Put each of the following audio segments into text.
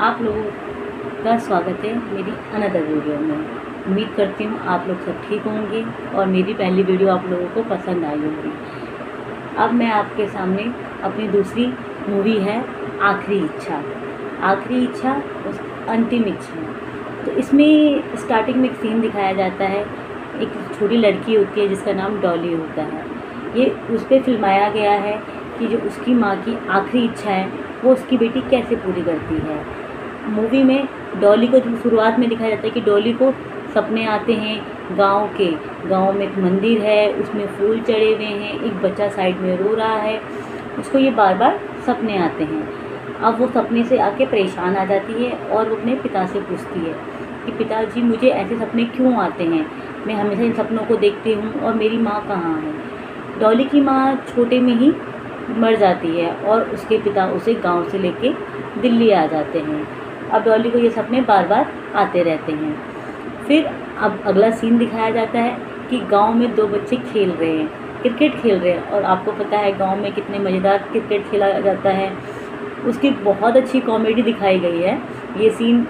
आप लोगों का स्वागत है मेरी अनदर वीडियो में। उम्मीद करती हूँ आप लोग सब ठीक होंगे और मेरी पहली वीडियो आप लोगों को पसंद आई होगी। अब मैं आपके सामने अपनी दूसरी मूवी है आखिरी इच्छा। आखिरी इच्छा उस अंतिम इच्छा। तो इसमें स्टार्टिंग में एक सीन दिखाया जाता है। एक छोटी लड़की होती है जिसका नाम डॉली होता है। ये उस पर फिल्माया गया है कि जो उसकी माँ की आखिरी इच्छा है वो उसकी बेटी कैसे पूरी करती है। मूवी में डॉली को शुरुआत में दिखाया जाता है कि डॉली को सपने आते हैं गांव में एक मंदिर है, उसमें फूल चढ़े हुए हैं, एक बच्चा साइड में रो रहा है, उसको ये बार बार सपने आते हैं। अब वो सपने से आके परेशान आ जाती है और वो अपने पिता से पूछती है कि पिताजी मुझे ऐसे सपने क्यों आते हैं, मैं हमेशा इन सपनों को देखती हूँ और मेरी माँ कहाँ है। डॉली की माँ छोटे में ही मर जाती है और उसके पिता उसे गांव से लेके दिल्ली आ जाते हैं। अब डॉली को ये सपने बार बार आते रहते हैं। फिर अब अगला सीन दिखाया जाता है कि गांव में दो बच्चे खेल रहे हैं, क्रिकेट खेल रहे हैं। और आपको पता है गांव में कितने मज़ेदार क्रिकेट खेला जाता है। उसकी बहुत अच्छी कॉमेडी दिखाई गई है। ये सीन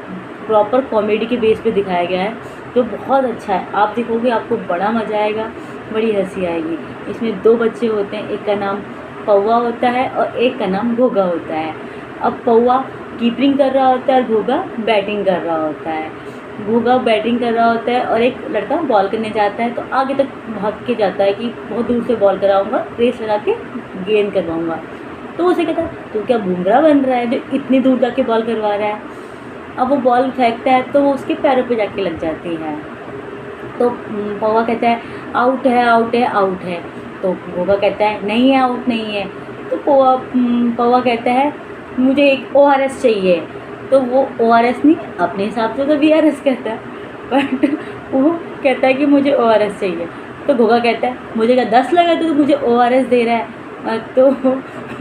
प्रॉपर कॉमेडी के बेस पे दिखाया गया है जो बहुत अच्छा है। आप देखोगे आपको बड़ा मज़ा आएगा, बड़ी हंसी आएगी। इसमें दो बच्चे होते हैं, एक का नाम पौवा होता है और एक का नाम घोगा होता है। अब पौवा कीपिंग कर रहा होता है और घोगा बैटिंग कर रहा होता है। घोगा बैटिंग कर रहा होता है और एक लड़का बॉल करने जाता है तो आगे तक भाग के जाता है कि बहुत दूर से बॉल कराऊंगा, रेस लगा के गेंद करवाऊंगा। तो उसे कहता है तो क्या बुमराह बन रहा है जो इतनी दूर जाके बॉल करवा रहा है। अब वो बॉल फेंकता है तो वो उसके पैरों पे जाके लग जाती है। तो पौवा कहता है आउट है आउट है आउट है। तो घोगा कहता है नहीं है, आउट नहीं है। तो पौवा कहता है मुझे एक ORS चाहिए। तो वो ORS नहीं, अपने हिसाब से तो VRS कहता है, बट वो कहता है कि मुझे ORS चाहिए। तो घोगा कहता है मुझे क्या 10 लगा तो मुझे ORS दे रहा है। तो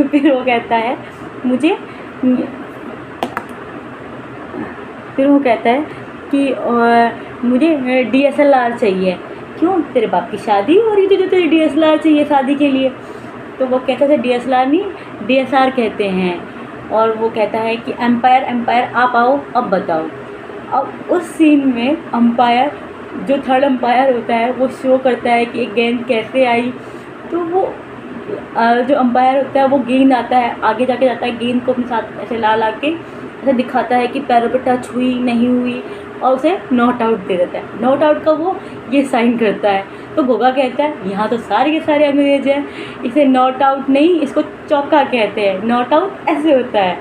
फिर वो कहता है मुझे DSLR चाहिए। क्यों, तेरे बाप की शादी हो रही थी जो तुझे DSLR चाहिए शादी के लिए। तो वो कहता है DSLR नहीं DSR कहते हैं। और वो कहता है कि एम्पायर आप आओ अब बताओ। अब उस सीन में अंपायर जो थर्ड अंपायर होता है वो शो करता है कि एक गेंद कैसे आई। तो वो जो अंपायर होता है वो गेंद आता है, आगे जाके जाता है, गेंद को अपने साथ ऐसे ला के ऐसे दिखाता है कि पैरों पे टच हुई नहीं हुई और उसे नॉट आउट दे देता है। नॉट आउट का वो ये साइन करता है। तो घोगा कहता है यहाँ तो सारे के सारे अंग्रेज हैं, इसे नॉट आउट नहीं इसको चौका कहते हैं, नॉट आउट ऐसे होता है।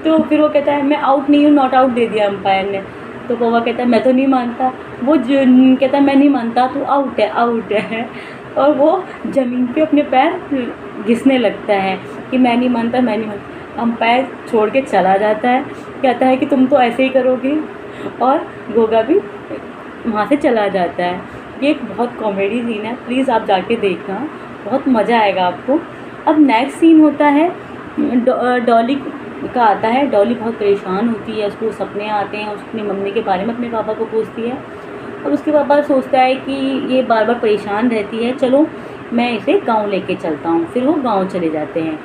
तो फिर वो कहता है मैं आउट नहीं हूँ, नॉट आउट दे दिया अंपायर ने। तो कौवा कहता है मैं तो नहीं मानता। वो कहता है मैं नहीं मानता, तो आउट है आउट है। और वो ज़मीन पे अपने पैर घिसने लगता है कि मैं नहीं मानता मैं नहीं मानता। अंपायर छोड़ के चला जाता है, कहता है कि तुम तो ऐसे ही करोगे, और घोगा भी वहाँ से चला जाता है। ये एक बहुत कॉमेडी सीन है, प्लीज़ आप जाके देखना, बहुत मज़ा आएगा आपको। अब नेक्स्ट सीन होता है डॉली का आता है। डॉली बहुत परेशान होती है, उसको सपने आते हैं, उसकी मम्मी के बारे में अपने पापा को पूछती है और उसके पापा सोचता है कि ये बार बार परेशान रहती है, चलो मैं इसे गांव लेके चलता हूँ। फिर वो गांव चले जाते हैं।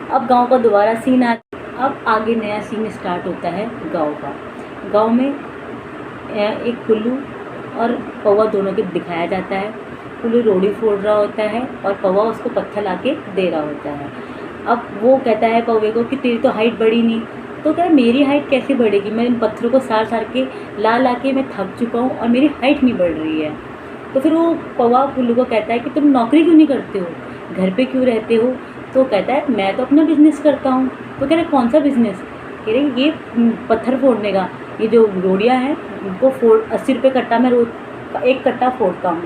अब गांव का दोबारा सीन आता है। अब आगे नया सीन स्टार्ट होता है गांव का। गांव में एक कुल्लू और पौवा दोनों के दिखाया जाता है। कुल्लू रोड़ी फोड़ रहा होता है और पौवा उसको पत्थर लाके दे रहा होता है। अब वो कहता है पौवे को कि तेरी तो हाइट बढ़ी नहीं। तो क्या मेरी हाइट कैसे बढ़ेगी, मैं इन पत्थरों को सार के ला के मैं थक चुका हूँ और मेरी हाइट नहीं बढ़ रही है। तो फिर वो पौवा कुल्लू को कहता है कि तुम नौकरी क्यों नहीं करते हो, घर पे क्यों रहते हो। तो कहता है मैं तो अपना बिज़नेस करता हूँ। तो कह रहे कौन सा बिज़नेस। कह रहे ये पत्थर फोड़ने का, ये जो रोड़ियाँ हैं उनको 80 रुपये कट्टा मैं रोज 1 कट्टा फोड़ता हूँ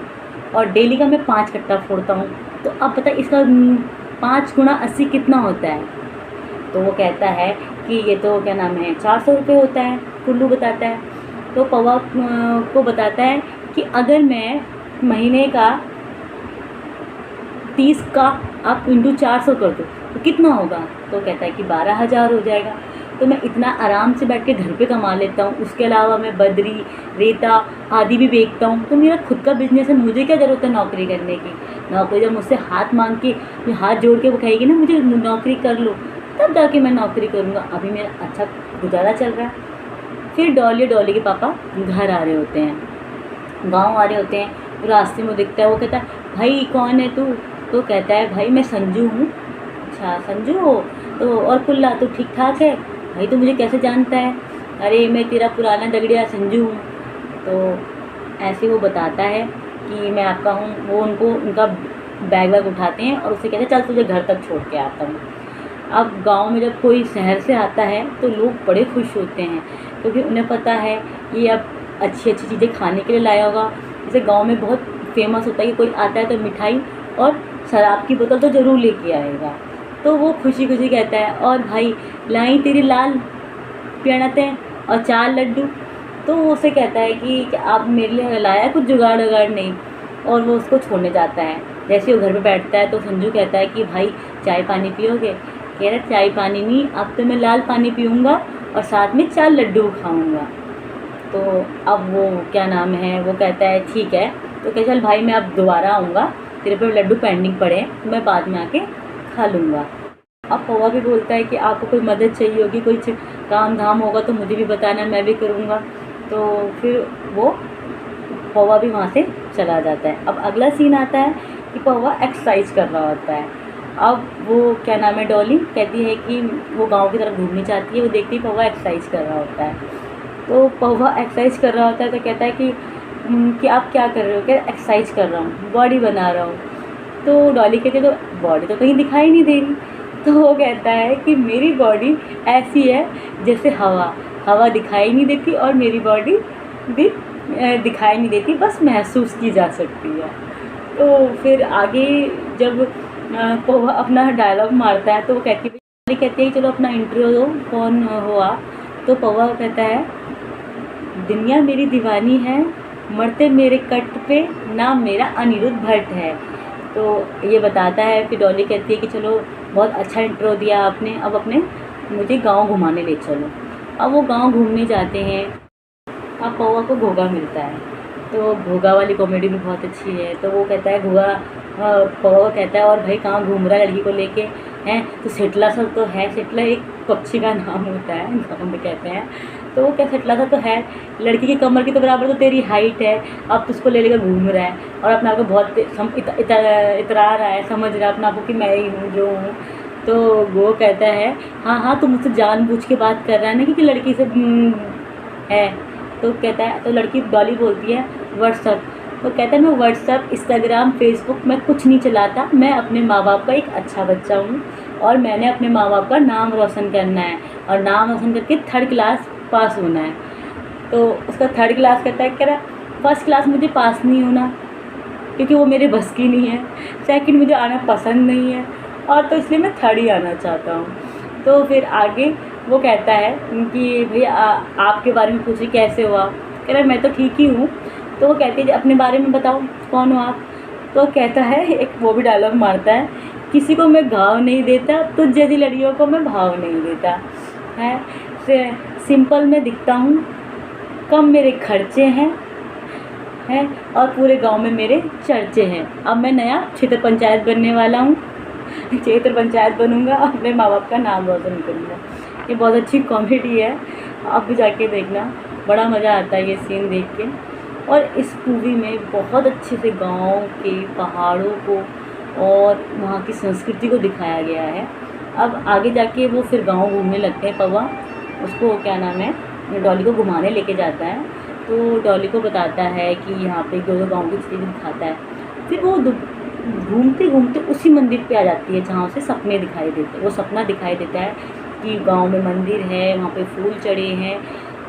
और डेली का मैं 5 कट्टा फोड़ता हूँ। तो अब पता इसका 5 गुणा 80 कितना होता है। तो वो कहता है कि ये तो क्या नाम है 400 रुपये होता है, कुल्लू बताता है। तो पौवा को बताता है कि अगर मैं महीने का 30 का आप इंटू 400 कर दो तो कितना होगा। तो कहता है कि 12,000 हो जाएगा। तो मैं इतना आराम से बैठ के घर पे कमा लेता हूँ, उसके अलावा मैं बदरी रेता आदि भी बेचता हूँ। तो मेरा खुद का बिजनेस है, मुझे क्या ज़रूरत है नौकरी करने की। नौकरी जब मुझसे हाथ मांग के हाथ जोड़ के वो कहेगी ना मुझे नौकरी कर लो, तब जाके मैं नौकरी करूँगा, अभी मेरा अच्छा गुजारा चल रहा है। फिर डॉली के पापा घर आ रहे होते हैं, गाँव आ रहे होते हैं। तो रास्ते में दिखता है, वो कहता है भाई कौन है तू? तो कहता है भाई मैं संजू हूँ। अच्छा संजू हो, तो और कुल्ला तू ठीक ठाक है? भाई तो मुझे कैसे जानता है? अरे मैं तेरा पुराना दगड़िया संजू हूँ। तो ऐसे वो बताता है कि मैं आपका हूँ। वो उनका बैग वैग उठाते हैं और उसे कहते हैं चल तुझे घर तक छोड़ के आता हूँ। अब गांव में जब कोई शहर से आता है तो लोग बड़े खुश होते हैं, क्योंकि उन्हें पता है ये अब अच्छी अच्छी चीज़ें खाने के लिए लाया होगा। जैसे गांव में बहुत फेमस होता है कि कोई आता है तो मिठाई और शराब की बोतल तो ज़रूर लेके आएगा। तो वो खुशी खुशी कहता है और भाई लाई तेरी लाल प्याणत है और 4 लड्डू। तो वो उसे कहता है कि आप मेरे लिए लाया कुछ जुगाड़ वगाड़ नहीं, और वो उसको छोड़ने जाता है। जैसे वो घर पे बैठता है तो संजू कहता है कि भाई चाय पानी पियोगे? कह रहा चाय पानी नहीं, अब तो मैं लाल पानी पीऊँगा और साथ में 4 लड्डू खाऊँगा। तो अब वो क्या नाम है, वो कहता है ठीक है। तो कह चल भाई मैं अब दोबारा आऊँगा, तेरे पर लड्डू पेंडिंग पड़े हैं, मैं बाद में आके खा लूँगा। अब पौवा भी बोलता है कि आपको कोई मदद चाहिए होगी, कोई काम धाम होगा तो मुझे भी बताना, मैं भी करूँगा। तो फिर वो पौवा भी वहाँ से चला जाता है। अब अगला सीन आता है कि पौवा एक्सरसाइज कर रहा होता है। अब वो क्या नाम है, डॉली कहती है कि वो गांव की तरफ घूमनी चाहती है। वो देखती है पौवा एक्सरसाइज कर रहा होता है। तो पौवा एक्सरसाइज कर रहा होता है तो कहता है कि आप क्या कर रहे हो? क्या एक्सरसाइज कर रहा हूँ, बॉडी बना रहा हूँ। तो डॉली कहती है तो बॉडी तो कहीं दिखाई नहीं दे रही। तो वो कहता है कि मेरी बॉडी ऐसी है जैसे हवा दिखाई नहीं देती और मेरी बॉडी भी दिखाई नहीं देती, बस महसूस की जा सकती है। तो फिर आगे जब पौवा अपना डायलॉग मारता है तो वो कहती है चलो अपना इंटरव्यू दो, कौन हो आप? तो पौवा कहता है दुनिया मेरी दीवानी है, मरते मेरे कट पे, नाम मेरा अनिरुद्ध भट्ट है। तो ये बताता है। फिर डॉली कहती है कि चलो बहुत अच्छा इंटरव्यू दिया आपने, अब मुझे गांव घुमाने ले चलो। अब वो गांव घूमने जाते हैं। अब पौवा को घोगा मिलता है, तो घोगा वाली कॉमेडी भी बहुत अच्छी है। तो वो कहता है पौवा कहता है और भाई कहाँ घूम रहा है लड़की को लेके हैं? तो सिटला सा तो है, सिटला एक पक्षी का नाम होता है गाँव में कहते हैं। तो वो क्या सिटला सा तो है, लड़की की कमर की तो बराबर तो तेरी हाइट है, अब तो उसको ले लेकर घूम रहा है और अपने आप को बहुत इतरा रहा है, समझ रहा है अपने आप को कि मैं ही हूँ जो हूँ। तो वो कहता है हाँ तुम मुझसे जानबूझ के बात कर रहा है ना क्योंकि लड़की से है। तो कहता है, तो लड़की डॉली बोलती है व्हाट्सअप। तो कहता है मैं व्हाट्सअप, इंस्टाग्राम, फेसबुक मैं कुछ नहीं चलाता, मैं अपने माँ बाप का एक अच्छा बच्चा हूँ और मैंने अपने माँ बाप का नाम रोशन करना है और नाम रोशन करके 3rd क्लास पास होना है। तो उसका 3rd क्लास कहता है, कह रहा 1st क्लास मुझे पास नहीं होना क्योंकि वो मेरे बस की नहीं है, 2nd मुझे आना पसंद नहीं है और तो इसलिए मैं 3rd ही आना चाहता हूँ। तो फिर आगे वो कहता है कि भैया आपके बारे में पूछिए कैसे हुआ? कह रहा मैं तो ठीक ही हूँ। तो वो कहती है अपने बारे में बताओ कौन हो आप? तो कहता है, एक वो भी डायलॉग मारता है, किसी को मैं घाव नहीं देता, तुझ जैसी लड़कियों को मैं भाव नहीं देता है। सिंपल में दिखता हूँ, कम मेरे खर्चे हैं और पूरे गांव में मेरे चर्चे हैं। अब मैं नया क्षेत्र पंचायत बनने वाला हूँ, क्षेत्र पंचायत बनूँगा, अपने माँ बाप का नाम रोशन करूँगा। ये बहुत अच्छी कॉमेडी है, आप भी जाके देखना, बड़ा मज़ा आता है ये सीन देख के। और इस मूवी में बहुत अच्छे से गांव के पहाड़ों को और वहाँ की संस्कृति को दिखाया गया है। अब आगे जाके वो फिर गांव घूमने लगते हैं। पौवा उसको क्या नाम है, डॉली को घुमाने लेके जाता है। तो डॉली को बताता है कि यहाँ पे जो गाँव की चीज़ें दिखाता है। फिर वो घूमते घूमते उसी मंदिर पे आ जाती है जहाँ उसे सपने दिखाई देते हैं। वो सपना दिखाई देता है कि गांव में मंदिर है, वहाँ पे फूल चढ़े हैं।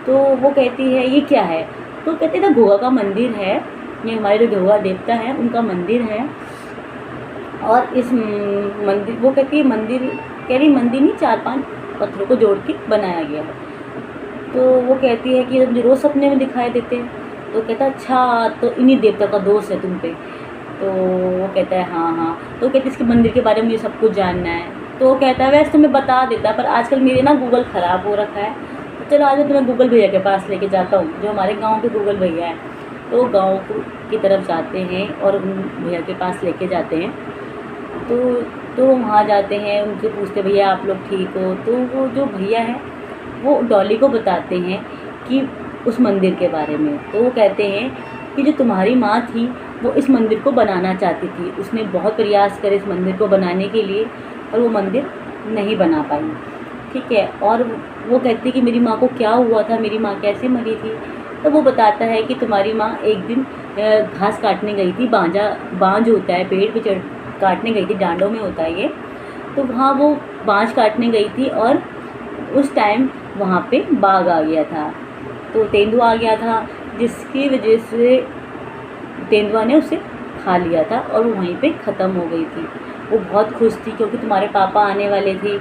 तो वो कहती है ये क्या है? तो कहते हैं घोगा का मंदिर है, ये हमारे जो घोगा देवता है उनका मंदिर है। और इस मंदिर, वो कहती है मंदिर, कह रही मंदिर नहीं 4-5 पत्थरों को जोड़ के बनाया गया है। तो वो कहती है कि मुझे रोज़ सपने में दिखाई देते हैं। तो कहता है अच्छा तो इन्हीं देवता का दोष है तुम पे। तो वो कहता है हाँ। तो कहती है इसके मंदिर के बारे में मुझे सब कुछ जानना है। तो वो कहता है वैसे तो मैं बता देता, पर आजकल मेरे ना गूगल ख़राब हो रखा है, तो चलो आज मैं गूगल भैया के पास लेके जाता हूँ, जो हमारे गांव के गूगल भैया हैं। तो गांव की तरफ जाते हैं और उन भैया के पास लेके जाते हैं। तो तो वो वहाँ जाते हैं, उनसे पूछते भैया आप लोग ठीक हो। तो वो जो भैया हैं वो डॉली को बताते हैं कि उस मंदिर के बारे में। तो वो कहते हैं कि जो तुम्हारी माँ थी वो इस मंदिर को बनाना चाहती थी, उसने बहुत प्रयास करे इस मंदिर को बनाने के लिए, और वो मंदिर नहीं बना पाई। ठीक है। और वो कहती है कि मेरी माँ को क्या हुआ था, मेरी माँ कैसे मरी थी। तो वो बताता है कि तुम्हारी माँ एक दिन घास काटने गई थी, बांझ होता है, पेड़ पे चढ़ काटने गई थी, डांडों में होता है ये। तो वहाँ वो बांझ काटने गई थी और उस टाइम वहाँ पे बाघ आ गया था, तो तेंदुआ आ गया था, जिसकी वजह से तेंदुआ ने उसे खा लिया था और वो वहीं पे ख़त्म हो गई थी। वो बहुत खुश थी क्योंकि तुम्हारे पापा आने वाले थे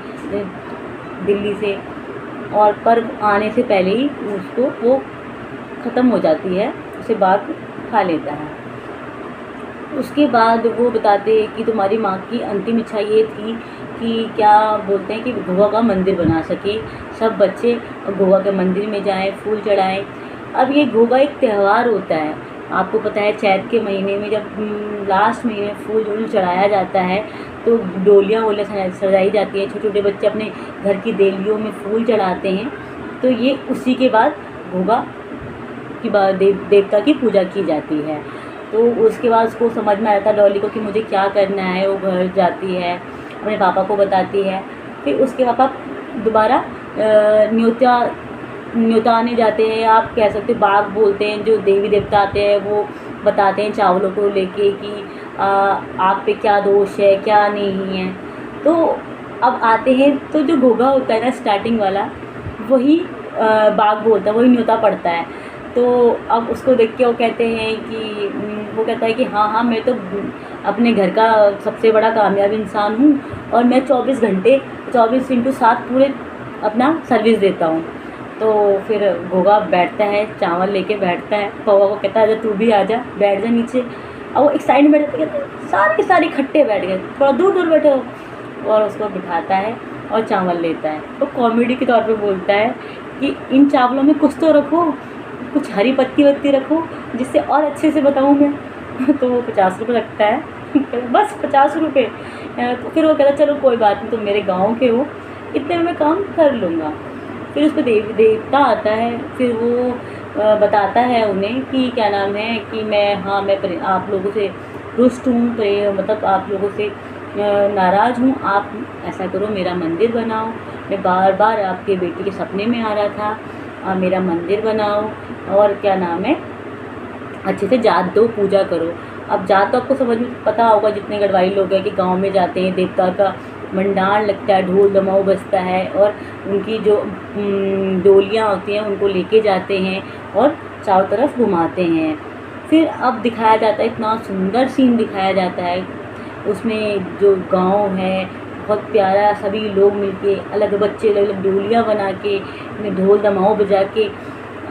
दिल्ली से, और पर आने से पहले ही उसको वो ख़त्म हो जाती है, उसे बाघ खा लेता है। उसके बाद वो बताते हैं कि तुम्हारी माँ की अंतिम इच्छा ये थी कि क्या बोलते हैं कि गोवा का मंदिर बना सके, सब बच्चे गोवा के मंदिर में जाएं, फूल चढ़ाएं। अब ये गोवा एक त्यौहार होता है, आपको पता है चैत के महीने में जब लास्ट महीने में फूल चढ़ाया जाता है तो डोलियाँ वोलियाँ सजाई जाती हैं, छोटे छोटे बच्चे अपने घर की देलियों में फूल चढ़ाते हैं। तो ये उसी के बाद गोवा की देवता की पूजा की जाती है। तो उसके बाद उसको समझ में आता है डॉली को कि मुझे क्या करना है। वो घर जाती है, अपने पापा को बताती है। फिर उसके पापा दोबारा न्योताने जाते हैं, आप कह सकते बाघ बोलते हैं, जो देवी देवता आते हैं वो बताते हैं चावलों को लेके कि आप पे क्या दोष है क्या नहीं है। तो अब आते हैं तो जो घोघा होता है ना स्टार्टिंग वाला, वही बाघ बोलता है, वही न्योता पड़ता है। तो अब उसको देख के वो कहते हैं कि वो कहता है कि हाँ मैं तो अपने घर का सबसे बड़ा कामयाब इंसान हूँ और मैं 24/7 पूरे अपना सर्विस देता हूँ। तो फिर घोघा बैठता है, चावल लेके बैठता है, कौवा को कहता है आजा तू भी आजा, बैठ जा नीचे। और वो एक साइड में बैठते कहते सारे के सारे इकट्ठे बैठ गए, थोड़ा दूर बैठो, और उसको बिठाता है और चावल लेता है। तो कॉमेडी के तौर पे बोलता है कि इन चावलों में कुछ तो रखो, कुछ हरी पत्ती वत्ती रखो जिससे और अच्छे से बताऊँ मैं। तो वो 50 रुपये रखता है। बस 50 रुपये। तो फिर वो कहता चलो कोई बात नहीं, तुम मेरे गाँव के हो, इतने में मैं काम कर लूँगा। फिर उस पर देवता आता है, फिर वो बताता है उन्हें कि क्या नाम है कि मैं आप लोगों से रुष्ट हूँ, मतलब आप लोगों से नाराज़ हूँ। आप ऐसा करो मेरा मंदिर बनाओ, मैं बार बार आपके बेटी के सपने में आ रहा था, मेरा मंदिर बनाओ और क्या नाम है अच्छे से जात दो, पूजा करो। अब जात तो आपको समझ में पता होगा, जितने गढ़वाई लोग हैं कि गांव में जाते हैं, देवता का मंडार लगता है, ढोल दमाऊ बजता है और उनकी जो डोलियाँ होती हैं उनको लेके जाते हैं और चारों तरफ घुमाते हैं। फिर अब दिखाया जाता है, इतना सुंदर सीन दिखाया जाता है उसमें, जो गांव है बहुत प्यारा, सभी लोग मिलके अलग बच्चे अलग अलग डोलियाँ बना के ढोल दमाऊ बजा के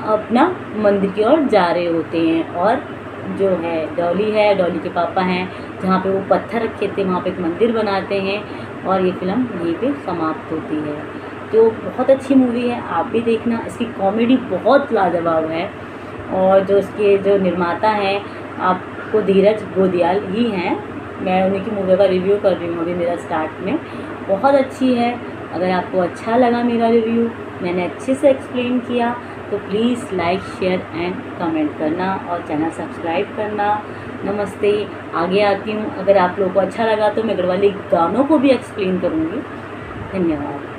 अपना मंदिर की ओर जा रहे होते हैं। और जो है डॉली के पापा हैं, जहाँ पे वो पत्थर रखे थे वहाँ पे एक मंदिर बनाते हैं और ये फिल्म यहीं पे समाप्त होती है। तो बहुत अच्छी मूवी है, आप भी देखना, इसकी कॉमेडी बहुत लाजवाब है। और जो इसके जो निर्माता हैं आपको धीरज गोदियाल ही हैं, मैं उन्हीं की मूवी का रिव्यू कर रही हूँ अभी मेरा स्टार्ट में, बहुत अच्छी है। अगर आपको अच्छा लगा मेरा रिव्यू, मैंने अच्छे से एक्सप्लेन किया, तो please like share and comment करना और चैनल सब्सक्राइब करना। नमस्ते, आगे आती हूँ। अगर आप लोगों को अच्छा लगा तो मैं गढ़वाली गानों को भी एक्सप्लेन करूँगी। धन्यवाद।